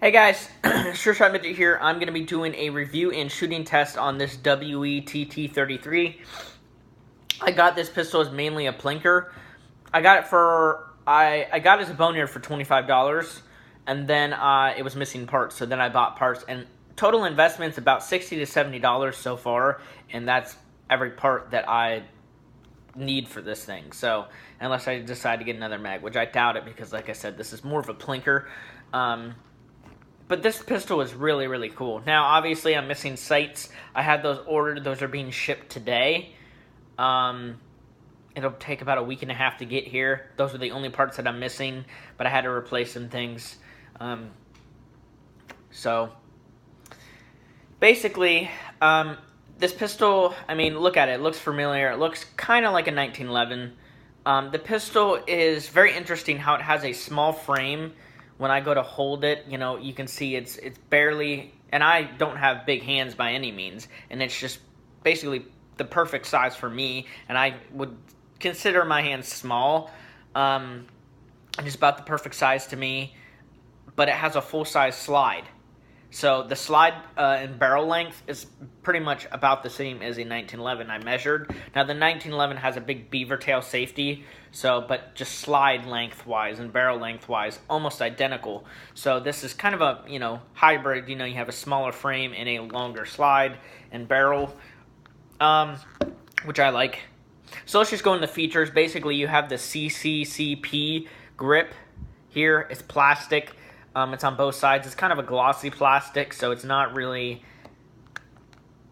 Hey guys, Sure Shot Midget here. I'm going to be doing a review and shooting test on this WETT33. I got this pistol as mainly a plinker. I got it as a boneyard for $25, and then it was missing parts, so then I bought parts, and total investment's about $60 to $70 so far, and that's every part that I need for this thing. So, unless I decide to get another mag, which I doubt it, because like I said, this is more of a plinker. But this pistol is really, really cool. Now, obviously, I'm missing sights. I had those ordered. Those are being shipped today. It'll take about a week and a half to get here. Those are the only parts that I'm missing, but I had to replace some things. So, basically, this pistol, I mean, look at it. It looks familiar. It looks kind of like a 1911. The pistol is very interesting how it has a small frame. When I go to hold it, you know, you can see it's barely, and I don't have big hands by any means, and it's just basically the perfect size for me, and I would consider my hands small. It's about the perfect size to me, but it has a full-size slide. So the slide and barrel length is pretty much about the same as a 1911 I measured. Now the 1911 has a big beaver tail safety, but just slide lengthwise and barrel lengthwise almost identical. So this is kind of a, hybrid. You have a smaller frame and a longer slide and barrel, which I like. So let's just go into features. Basically, you have the CCCP grip here. It's plastic. It's on both sides. It's kind of a glossy plastic, so it's not really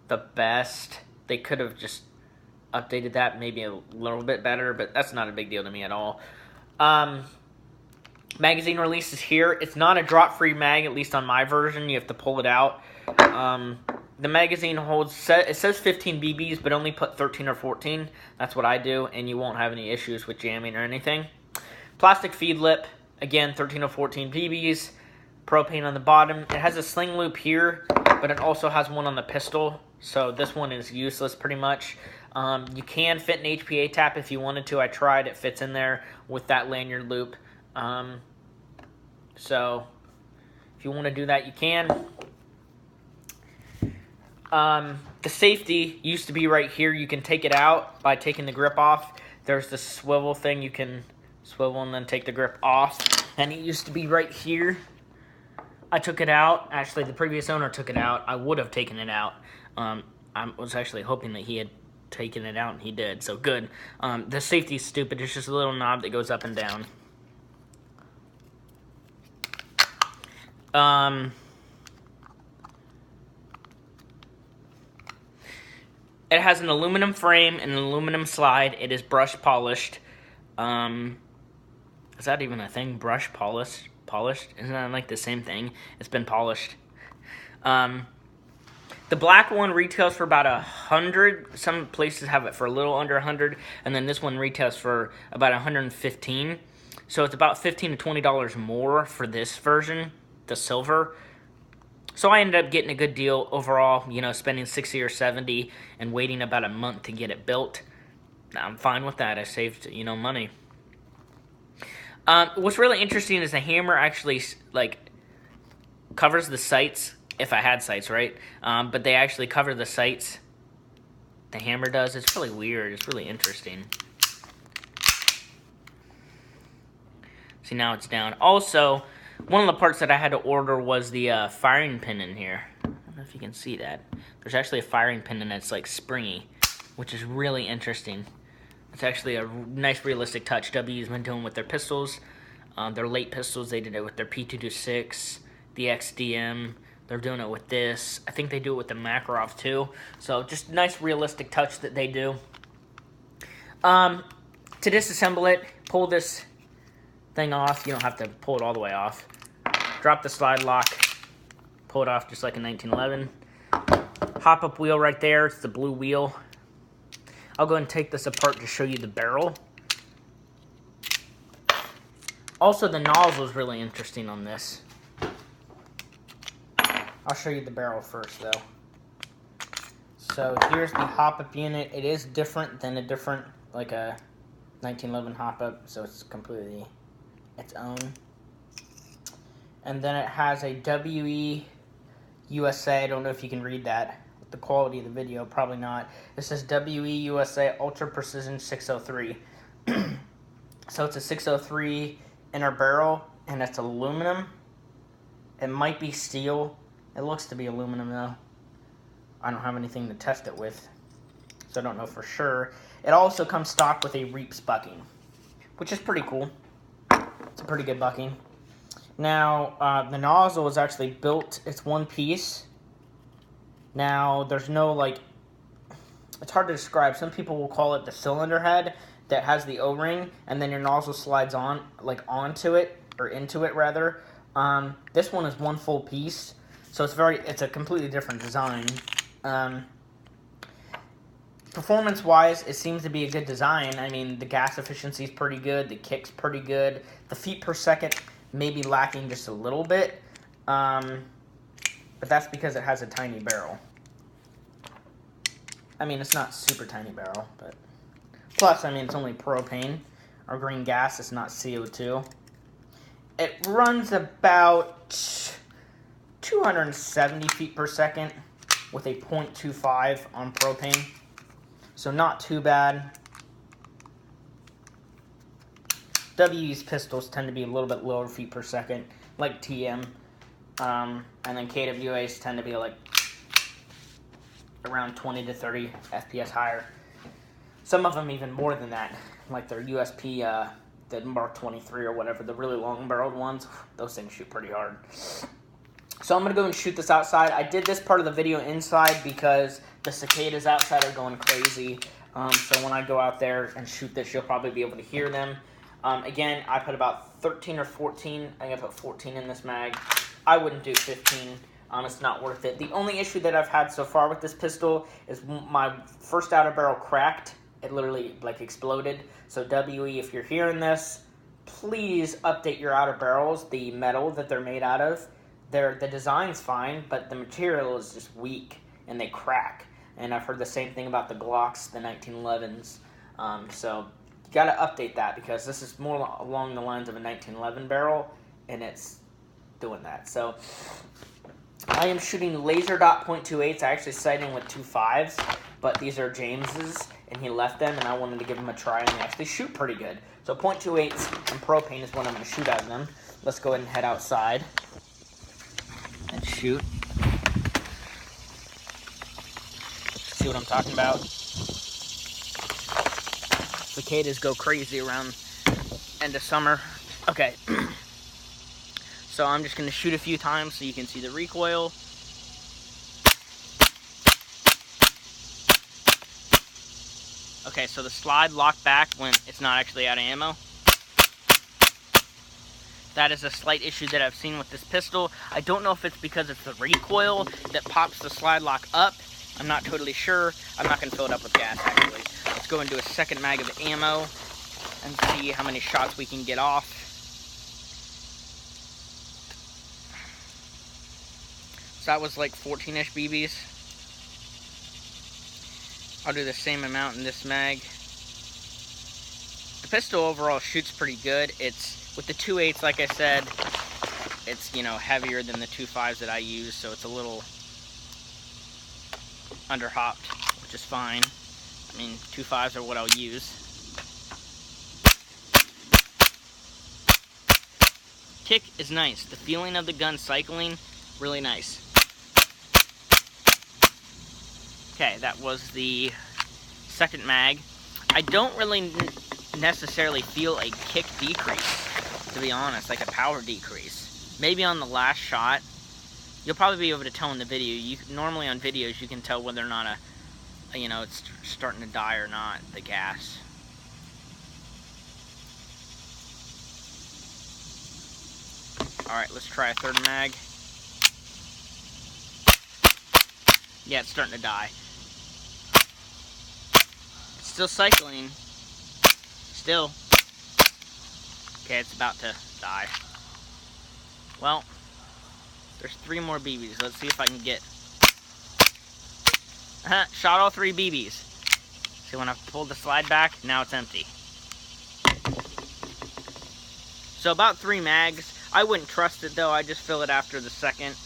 the best. They could have just updated that maybe a little bit better, but that's not a big deal to me at all. Magazine release is here. It's not a drop-free mag, at least on my version. You have to pull it out. The magazine it says 15 BBs, but only put 13 or 14. That's what I do, and you won't have any issues with jamming or anything. Plastic feed lip. Again, 13 or 14 BBs, propane on the bottom. It has a sling loop here, but it also has one on the pistol, so this one is useless pretty much. You can fit an HPA tap if you wanted to. I tried. It fits in there with that lanyard loop. So if you want to do that, you can. The safety used to be right here. You can take it out by taking the grip off. There's this swivel thing you can swivel and then take the grip off, and it used to be right here. I took it out. Actually, the previous owner took it out. I would have taken it out. I was actually hoping that he had taken it out, and he did, so good. The safety's stupid. It's just a little knob that goes up and down. It has an aluminum frame and an aluminum slide. It is brush polished. Is that even a thing? Brush polished? Isn't that like the same thing? It's been polished. The black one retails for about 100. Some places have it for a little under 100, and then this one retails for about 115. So it's about $15 to $20 more for this version, the silver. So I ended up getting a good deal overall, spending $60 or $70 and waiting about a month to get it built. I'm fine with that. I saved, money. What's really interesting is the hammer actually, covers the sights, if I had sights, right? But they actually cover the sights. The hammer does. It's really weird. It's really interesting. See, now it's down. Also, one of the parts that I had to order was the firing pin in here. I don't know if you can see that. There's actually a firing pin and it's springy, which is really interesting. It's actually a nice realistic touch W's been doing with their pistols. Their late pistols, they did it with their P226, the XDM. They're doing it with this. I think they do it with the Makarov too. So just nice realistic touch that they do. To disassemble it, pull this thing off. You don't have to pull it all the way off. Drop the slide lock. Pull it off just like a 1911. Hop-up wheel right there. It's the blue wheel. I'll go ahead and take this apart to show you the barrel. Also, the nozzle is really interesting on this. I'll show you the barrel first, though. So here's the hop-up unit. It is different than a 1911 hop-up, so it's completely its own. And then it has a WE USA. I don't know if you can read that with the quality of the video. Probably not. It says WE USA Ultra Precision 603. So it's a 603 inner barrel, and it's aluminum. It might be steel. It looks to be aluminum though. I don't have anything to test it with, so I don't know for sure. It also comes stocked with a Reaps bucking, which is pretty cool. It's a pretty good bucking. Now, the nozzle is actually built, it's one piece. Now, there's no, like, it's hard to describe. Some people will call it the cylinder head that has the O-ring, and then your nozzle slides on, like, onto it, or into it, rather. This one is one full piece, so it's a completely different design. Performance-wise, it seems to be a good design. I mean, the gas efficiency is pretty good, the kick's pretty good, the feet per second may be lacking just a little bit, but that's because it has a tiny barrel. I mean, it's not super tiny barrel, but plus, I mean, it's only propane or green gas. It's not CO2. It runs about 270 feet per second with a 0.25 on propane, so not too bad. WE's pistols tend to be a little bit lower feet per second, like TM, and then KWA's tend to be like around 20 to 30 FPS higher. Some of them even more than that, like their USP, the Mark 23 or whatever, the really long-barreled ones. Those things shoot pretty hard. So I'm going to go and shoot this outside. I did this part of the video inside because the cicadas outside are going crazy. So when I go out there and shoot this, you'll probably be able to hear them. Again, I put about 13 or 14. I think I put 14 in this mag. I wouldn't do 15. It's not worth it. The only issue that I've had so far with this pistol is my first outer barrel cracked. It literally, like, exploded. So WE, if you're hearing this, please update your outer barrels, the metal that they're made out of. The design's fine, but the material is just weak, and they crack. And I've heard the same thing about the Glocks, the 1911s. So you got to update that, because this is more along the lines of a 1911 barrel, and it's doing that. So I am shooting laser dot .28s. I actually sighted with 2.5s, but these are James's, and he left them, and I wanted to give them a try, and they actually shoot pretty good. So .28s and propane is what I'm going to shoot out of them. Let's go ahead and head outside and shoot. See what I'm talking about? Cicadas go crazy around end of summer. Okay. So I'm just going to shoot a few times so you can see the recoil. Okay, so the slide locked back when it's not actually out of ammo. That is a slight issue that I've seen with this pistol. I don't know if it's because it's the recoil that pops the slide lock up. I'm not totally sure. I'm not going to fill it up with gas, actually. Let's go and do a second mag of ammo and see how many shots we can get off. So that was like 14-ish BBs. I'll do the same amount in this mag. The pistol overall shoots pretty good. It's with the 2.8s, like I said, it's, you know, heavier than the 2.5s that I use, so it's a little under-hopped, which is fine. I mean, 2.5s are what I'll use. Kick is nice. The feeling of the gun cycling, really nice. Okay, that was the second mag. I don't really necessarily feel a kick decrease, to be honest, like a power decrease. Maybe on the last shot. You'll probably be able to tell in the video. Normally on videos you can tell whether or not it's starting to die or not, the gas. Alright, let's try a third mag. Yeah, it's starting to die. It's still cycling. Still. Okay, it's about to die. Well, there's 3 more BBs. Let's see if I can get... Shot all 3 BBs. See, when I pulled the slide back, now it's empty. So about 3 mags. I wouldn't trust it though. I just fill it after the second.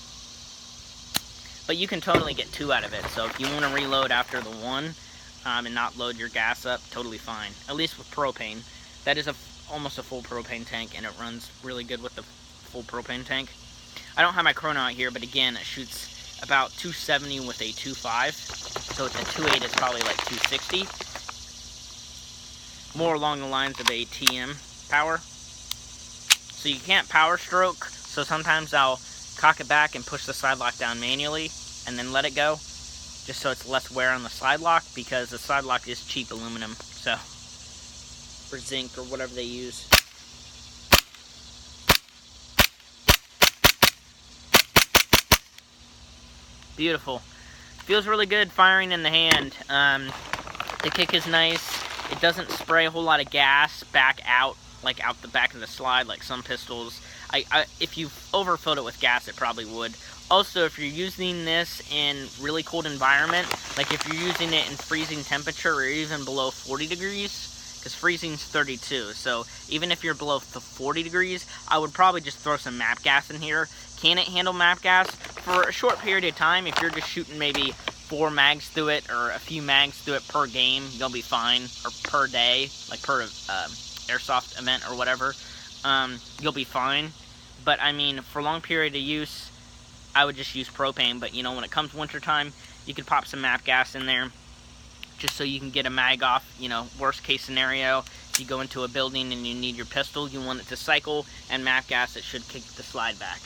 But you can totally get 2 out of it. So if you want to reload after the 1 and not load your gas up, totally fine. At least with propane. That is almost a full propane tank, and it runs really good with the full propane tank. I don't have my chrono out here, but again, it shoots about 270 with a 2.5. So with a 2.8, it's probably like 260. More along the lines of a TM power. So you can't power stroke, so sometimes I'll cock it back and push the side lock down manually and then let it go, just so it's less wear on the side lock, because the side lock is cheap aluminum, so, or zinc or whatever they use. Beautiful. Feels really good firing in the hand. The kick is nice. It doesn't spray a whole lot of gas back out, like out the back of the slide, like some pistols. If you overfilled it with gas, it probably would. Also, if you're using this in really cold environment, like if you're using it in freezing temperature or even below 40 degrees, because freezing's 32, so even if you're below 40 degrees, I would probably just throw some MAP gas in here. Can it handle MAP gas? For a short period of time, if you're just shooting maybe 4 mags through it or a few mags through it per game, you'll be fine. Or per day, like per airsoft event or whatever, you'll be fine. But I mean, for a long period of use, I would just use propane. But you know, when it comes wintertime, you could pop some MAP gas in there just so you can get a mag off. You know, worst case scenario, if you go into a building and you need your pistol, you want it to cycle, and MAP gas, it should kick the slide back.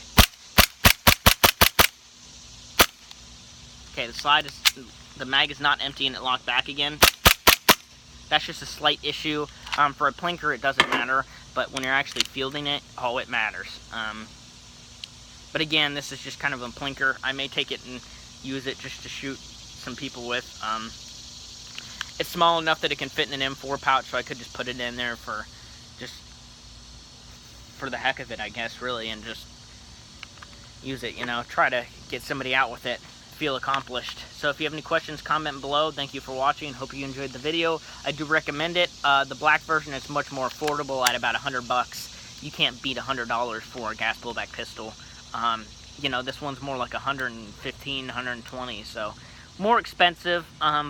Okay, the mag is not empty and it locked back again. That's just a slight issue. For a plinker, it doesn't matter, but when you're actually fielding it, oh, it matters. But again, this is just kind of a plinker. I may take it and use it just to shoot some people with. It's small enough that it can fit in an M4 pouch, so I could just put it in there for the heck of it, I guess, really, and just use it, you know, try to get somebody out with it, feel accomplished. So if you have any questions, comment below. Thank you for watching. Hope you enjoyed the video. I do recommend it. The black version is much more affordable at about $100. You can't beat $100 for a gas blowback pistol. You know, this one's more like 115, 120, so more expensive,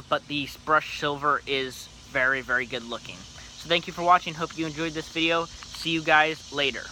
but the brushed silver is very, very good looking. So thank you for watching. Hope you enjoyed this video. See you guys later.